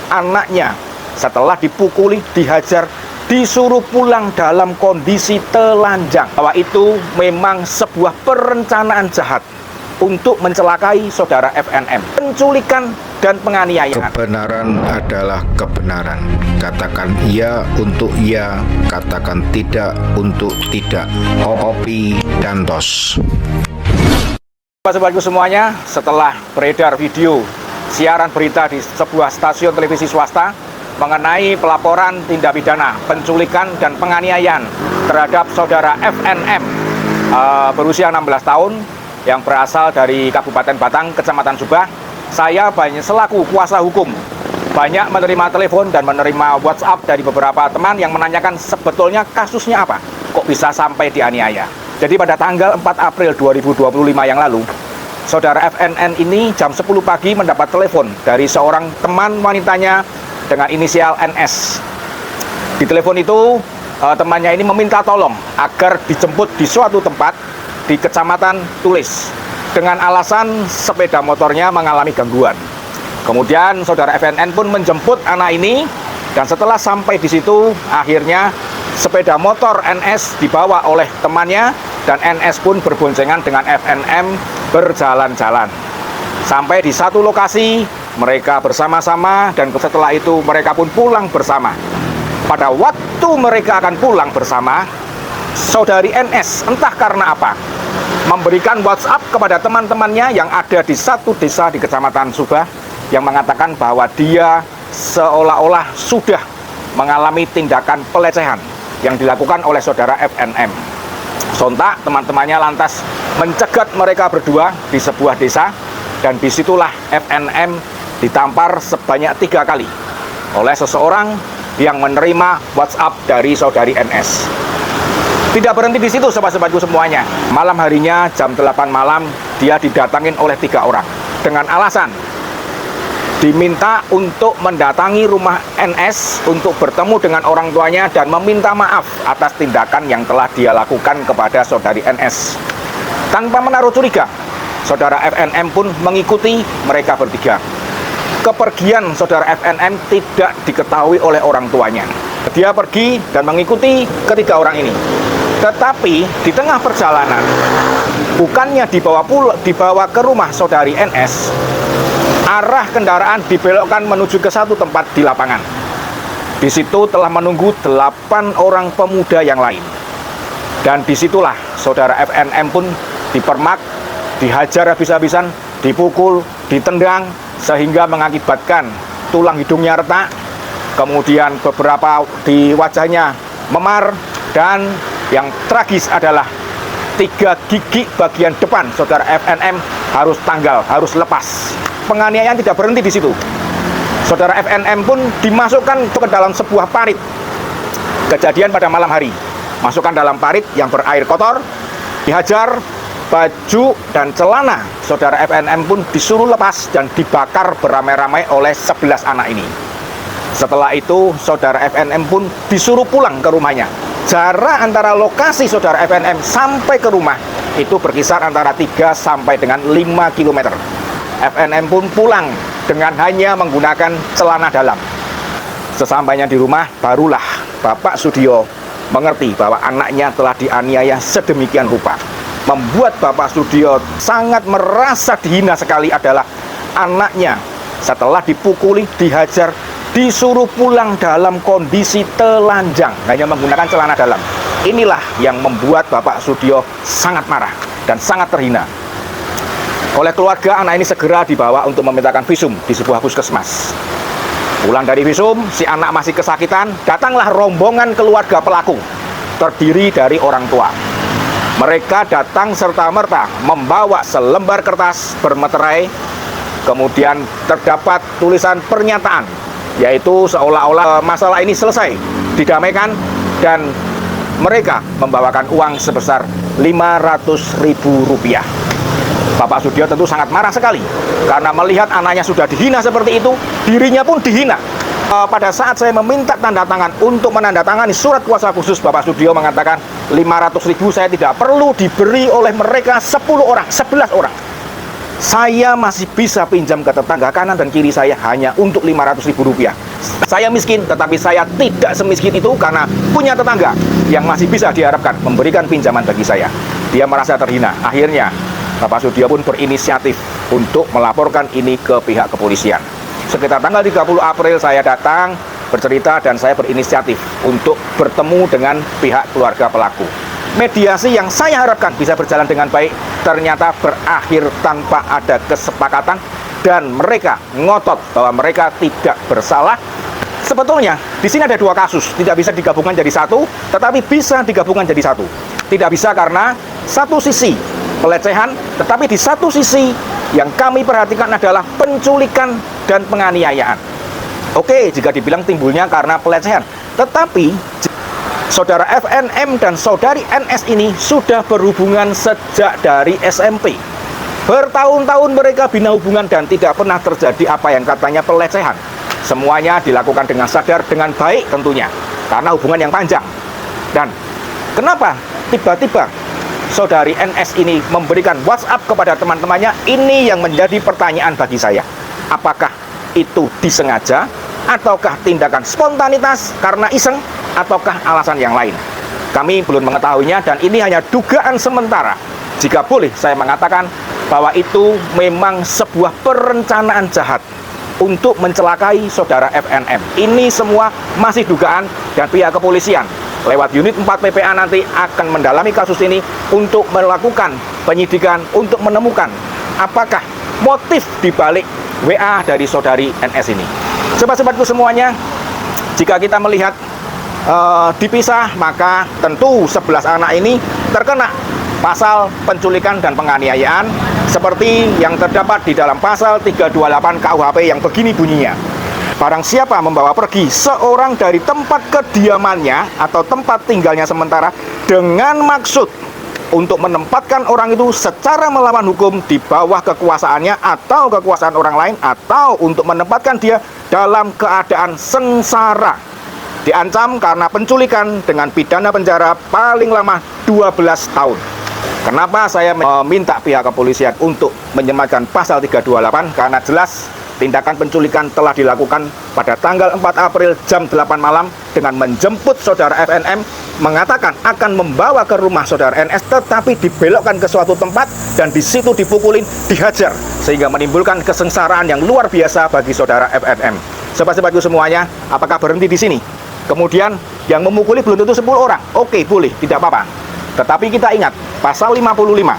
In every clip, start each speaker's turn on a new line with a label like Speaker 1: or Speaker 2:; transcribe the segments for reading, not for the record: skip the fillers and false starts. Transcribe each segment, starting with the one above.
Speaker 1: anaknya setelah dipukuli, dihajar, disuruh pulang dalam kondisi telanjang. Bahwa itu memang sebuah perencanaan jahat untuk mencelakai saudara FNM. Penculikan dan penganiayaan.
Speaker 2: Kebenaran adalah kebenaran. Katakan iya untuk iya, katakan tidak untuk tidak. Kopi dan tos.
Speaker 1: Sobatku semuanya, setelah beredar video siaran berita di sebuah stasiun televisi swasta mengenai pelaporan tindak pidana penculikan dan penganiayaan terhadap saudara FNM berusia 16 tahun yang berasal dari Kabupaten Batang, Kecamatan Subah, saya selaku kuasa hukum banyak menerima telepon dan menerima WhatsApp dari beberapa teman yang menanyakan sebetulnya kasusnya apa, kok bisa sampai dianiaya. Jadi pada tanggal 4 April 2025 yang lalu, saudara FNN ini jam 10 pagi mendapat telepon dari seorang teman wanitanya dengan inisial NS. Di telepon itu, temannya ini meminta tolong agar dijemput di suatu tempat di Kecamatan Tulis dengan alasan sepeda motornya mengalami gangguan. Kemudian saudara FNN pun menjemput anak ini, dan setelah sampai di situ akhirnya sepeda motor NS dibawa oleh temannya dan NS pun berboncengan dengan FNM berjalan-jalan sampai di satu lokasi. Mereka bersama-sama dan setelah itu mereka pun pulang bersama. Pada waktu mereka akan pulang bersama, saudari NS entah karena apa memberikan WhatsApp kepada teman-temannya yang ada di satu desa di Kecamatan Subah yang mengatakan bahwa dia seolah-olah sudah mengalami tindakan pelecehan yang dilakukan oleh saudara FNM. Sontak teman-temannya lantas mencegat mereka berdua di sebuah desa, dan disitulah FNM ditampar sebanyak 3 kali oleh seseorang yang menerima WhatsApp dari saudari NS. Tidak berhenti di situ sobat-sobatku semuanya. Malam harinya jam 8 malam dia didatangin oleh 3 orang dengan alasan diminta untuk mendatangi rumah NS untuk bertemu dengan orang tuanya dan meminta maaf atas tindakan yang telah dia lakukan kepada saudari NS. Tanpa menaruh curiga, saudara FNM pun mengikuti mereka bertiga. Kepergian saudara FNM tidak diketahui oleh orang tuanya. Dia pergi dan mengikuti ketiga orang ini. Tetapi di tengah perjalanan, bukannya dibawa ke rumah saudari NS, arah kendaraan dibelokkan menuju ke satu tempat di lapangan. Di situ telah menunggu 8 orang pemuda yang lain. Dan disitulah saudara FNM pun dipermak, dihajar habis-habisan, dipukul, ditendang, sehingga mengakibatkan tulang hidungnya retak, kemudian beberapa di wajahnya memar, dan yang tragis adalah 3 gigi bagian depan saudara FNM harus tanggal, harus lepas. Penganiayaan tidak berhenti di situ. Saudara FNM pun dimasukkan ke dalam sebuah parit. Kejadian pada malam hari. Masukkan dalam parit yang berair kotor, dihajar, baju dan celana saudara FNM pun disuruh lepas dan dibakar beramai-ramai oleh 11 anak ini. Setelah itu saudara FNM pun disuruh pulang ke rumahnya. Jarak antara lokasi saudara FNM sampai ke rumah itu berkisar antara 3 sampai dengan 5 km. FNM pun pulang dengan hanya menggunakan celana dalam. Sesampainya di rumah, barulah Bapak Sudio mengerti bahwa anaknya telah dianiaya sedemikian rupa. Membuat Bapak Sudio sangat merasa dihina sekali adalah anaknya setelah dipukuli, dihajar, disuruh pulang dalam kondisi telanjang, hanya menggunakan celana dalam. Inilah yang membuat Bapak Sudio sangat marah dan sangat terhina. Oleh keluarga, anak ini segera dibawa untuk memintakan visum di sebuah puskesmas. Pulang dari visum, si anak masih kesakitan, datanglah rombongan keluarga pelaku, terdiri dari orang tua. Mereka datang serta-merta membawa selembar kertas bermeterai, kemudian terdapat tulisan pernyataan, yaitu seolah-olah masalah ini selesai, didamaikan, dan mereka membawakan uang sebesar Rp500.000. Bapak Sudio tentu sangat marah sekali karena melihat anaknya sudah dihina seperti itu, dirinya pun dihina. Pada saat saya meminta tanda tangan untuk menandatangani surat kuasa khusus, Bapak Sudio mengatakan 500.000 saya tidak perlu diberi oleh mereka 10 orang, 11 orang. saya masih bisa pinjam ke tetangga kanan dan kiri saya hanya untuk Rp500.000. Saya miskin, tetapi saya tidak semiskin itu karena punya tetangga yang masih bisa diharapkan memberikan pinjaman bagi saya. Dia merasa terhina. Akhirnya, Bapak Sutio pun berinisiatif untuk melaporkan ini ke pihak kepolisian. Sekitar tanggal 30 April saya datang, bercerita, dan saya berinisiatif untuk bertemu dengan pihak keluarga pelaku. Mediasi yang saya harapkan bisa berjalan dengan baik ternyata berakhir tanpa ada kesepakatan dan mereka ngotot bahwa mereka tidak bersalah. Sebetulnya di sini ada dua kasus, tidak bisa digabungkan jadi satu, tetapi bisa digabungkan jadi satu. Tidak bisa karena satu sisi pelecehan, tetapi di satu sisi yang kami perhatikan adalah penculikan dan penganiayaan. Oke, jika dibilang timbulnya karena pelecehan, tetapi saudara FNM dan saudari NS ini sudah berhubungan sejak dari SMP. Bertahun-tahun mereka bina hubungan dan tidak pernah terjadi apa yang katanya pelecehan. Semuanya dilakukan dengan sadar, dengan baik tentunya, karena hubungan yang panjang. Dan kenapa tiba-tiba saudari NS ini memberikan WhatsApp kepada teman-temannya? Ini yang menjadi pertanyaan bagi saya. Apakah itu disengaja? Ataukah tindakan spontanitas karena iseng, ataukah alasan yang lain? Kami belum mengetahuinya dan ini hanya dugaan sementara. Jika boleh saya mengatakan bahwa itu memang sebuah perencanaan jahat untuk mencelakai saudara FNM. Ini semua masih dugaan dan pihak kepolisian lewat unit 4 PPA nanti akan mendalami kasus ini untuk melakukan penyidikan, untuk menemukan apakah motif dibalik WA dari saudari NS ini. Sobat-sobatku semuanya, jika kita melihat dipisah, maka tentu 11 anak ini terkena pasal penculikan dan penganiayaan seperti yang terdapat di dalam pasal 328 KUHP yang begini bunyinya. Barang siapa membawa pergi seorang dari tempat kediamannya atau tempat tinggalnya sementara dengan maksud untuk menempatkan orang itu secara melawan hukum di bawah kekuasaannya atau kekuasaan orang lain, atau untuk menempatkan dia dalam keadaan sengsara, diancam karena penculikan dengan pidana penjara paling lama 12 tahun. Kenapa saya meminta pihak kepolisian untuk menyematkan pasal 328? Karena jelas tindakan penculikan telah dilakukan pada tanggal 4 April jam 8 malam dengan menjemput saudara FNM, mengatakan akan membawa ke rumah saudara NS, tetapi dibelokkan ke suatu tempat dan di situ dipukulin, dihajar, sehingga menimbulkan kesengsaraan yang luar biasa bagi saudara FNM. Sobat-sobatku semuanya, apakah berhenti di sini? Kemudian yang memukuli belum tentu 10 orang. Oke, boleh, tidak apa-apa. Tetapi kita ingat, pasal 55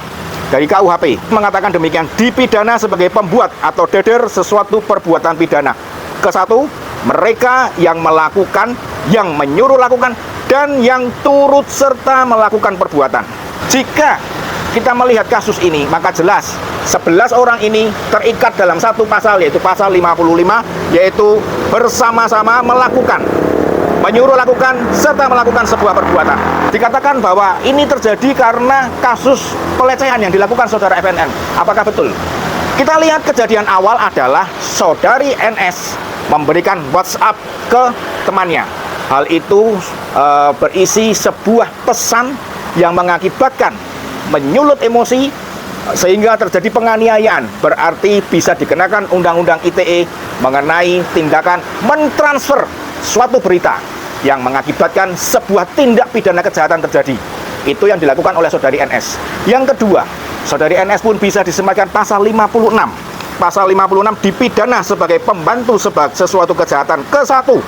Speaker 1: dari KUHP mengatakan demikian, dipidana sebagai pembuat atau deder sesuatu perbuatan pidana. Kesatu, mereka yang melakukan, yang menyuruh lakukan, dan yang turut serta melakukan perbuatan. Jika kita melihat kasus ini, maka jelas 11 orang ini terikat dalam satu pasal, yaitu pasal 55, yaitu bersama-sama melakukan, menyuruh lakukan, serta melakukan sebuah perbuatan. Dikatakan bahwa ini terjadi karena kasus pelecehan yang dilakukan saudara FNM. Apakah betul? Kita lihat kejadian awal adalah saudari NS memberikan WhatsApp ke temannya. Hal itu berisi sebuah pesan yang mengakibatkan menyulut emosi sehingga terjadi penganiayaan. Berarti bisa dikenakan Undang-Undang ITE mengenai tindakan mentransfer suatu berita yang mengakibatkan sebuah tindak pidana kejahatan terjadi. Itu yang dilakukan oleh saudari NS. Yang kedua, saudari NS pun bisa disematkan pasal 56. Pasal 56 dipidana sebagai pembantu sesuatu kejahatan. Kesatu,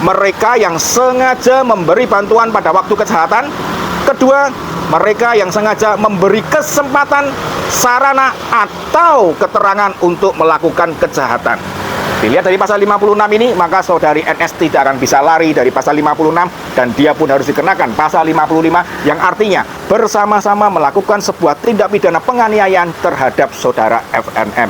Speaker 1: mereka yang sengaja memberi bantuan pada waktu kejahatan. Kedua, mereka yang sengaja memberi kesempatan, sarana, atau keterangan untuk melakukan kejahatan. Dilihat dari pasal 56 ini, maka saudari NS tidak akan bisa lari dari pasal 56 dan dia pun harus dikenakan pasal 55 yang artinya bersama-sama melakukan sebuah tindak pidana penganiayaan terhadap saudara FNM.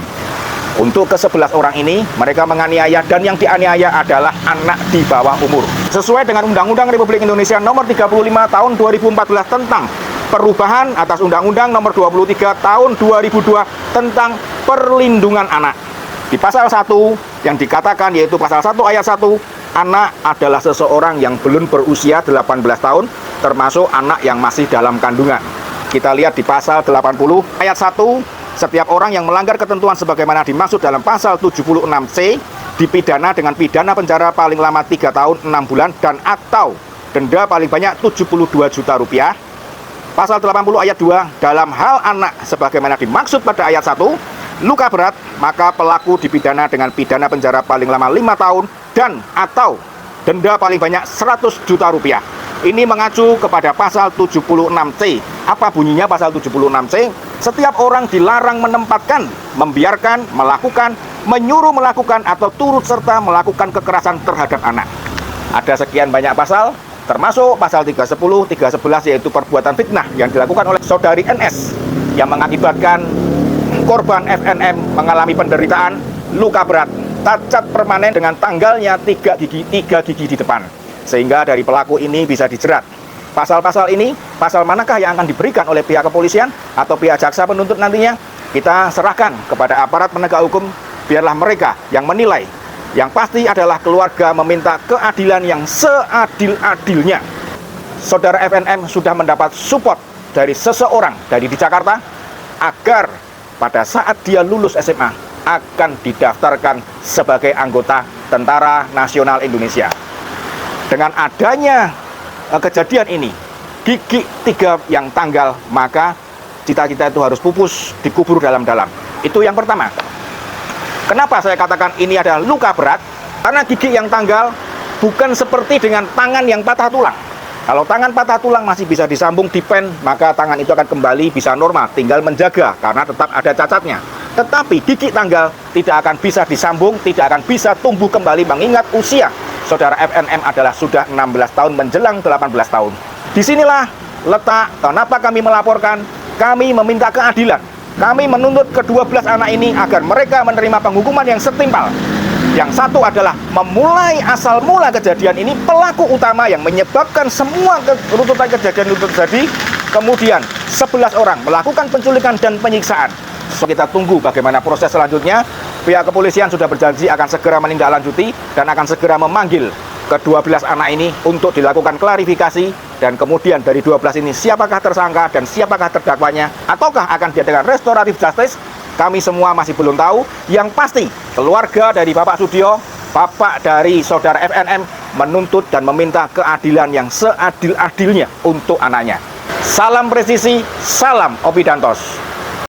Speaker 1: Untuk ke-11 orang ini, mereka menganiaya dan yang dianiaya adalah anak di bawah umur. Sesuai dengan Undang-Undang Republik Indonesia Nomor 35 Tahun 2014 tentang perubahan atas Undang-Undang Nomor 23 Tahun 2002 tentang perlindungan anak. Di pasal 1 yang dikatakan, yaitu pasal 1 ayat 1, anak adalah seseorang yang belum berusia 18 tahun, termasuk anak yang masih dalam kandungan. Kita lihat di pasal 80 ayat 1 Setiap orang yang melanggar ketentuan sebagaimana dimaksud dalam pasal 76C dipidana dengan pidana penjara paling lama 3 tahun 6 bulan dan atau denda paling banyak 72 juta rupiah. Pasal 80 ayat 2 dalam hal anak sebagaimana dimaksud pada ayat 1 luka berat, maka pelaku dipidana dengan pidana penjara paling lama 5 tahun dan atau denda paling banyak 100 juta rupiah. Ini mengacu kepada pasal 76C. Apa bunyinya pasal 76C? Setiap orang dilarang menempatkan, membiarkan, melakukan, menyuruh melakukan atau turut serta melakukan kekerasan terhadap anak. Ada sekian banyak pasal, termasuk pasal 310, 311 yaitu perbuatan fitnah yang dilakukan oleh saudari NS yang mengakibatkan korban FNM mengalami penderitaan, luka berat, cacat permanen dengan tanggalnya 3 gigi di depan. Sehingga dari pelaku ini bisa dijerat. Pasal-pasal ini, pasal manakah yang akan diberikan oleh pihak kepolisian atau pihak jaksa penuntut nantinya? Kita serahkan kepada aparat penegak hukum, biarlah mereka yang menilai. Yang pasti adalah keluarga meminta keadilan yang seadil-adilnya. Saudara FNM sudah mendapat support dari seseorang dari di Jakarta agar pada saat dia lulus SMA akan didaftarkan sebagai anggota Tentara Nasional Indonesia. Dengan adanya kejadian ini, gigi 3 yang tanggal, maka cita-cita itu harus pupus, dikubur dalam-dalam. Itu yang pertama. Kenapa saya katakan ini adalah luka berat? Karena gigi yang tanggal bukan seperti dengan tangan yang patah tulang. Kalau tangan patah tulang masih bisa disambung dipen, maka tangan itu akan kembali bisa normal, tinggal menjaga karena tetap ada cacatnya. Tetapi gigi tanggal tidak akan bisa disambung, tidak akan bisa tumbuh kembali mengingat usia saudara FNM adalah sudah 16 tahun menjelang 18 tahun. Disinilah letak kenapa kami melaporkan, kami meminta keadilan. Kami menuntut ke-12 anak ini agar mereka menerima penghukuman yang setimpal. Yang satu adalah memulai asal mula kejadian ini, pelaku utama yang menyebabkan semua runtutan kejadian itu terjadi. Kemudian 11 orang melakukan penculikan dan penyiksaan. So, kita tunggu bagaimana proses selanjutnya. Pihak kepolisian sudah berjanji akan segera menindaklanjuti dan akan segera memanggil ke-12 anak ini untuk dilakukan klarifikasi. Dan kemudian dari 12 ini siapakah tersangka dan siapakah terdakwanya, ataukah akan diadakan restoratif justice, kami semua masih belum tahu. Yang pasti keluarga dari Bapak Sudyo, bapak dari saudara FNM menuntut dan meminta keadilan yang seadil-adilnya untuk anaknya. Salam presisi, salam Opi Dantos.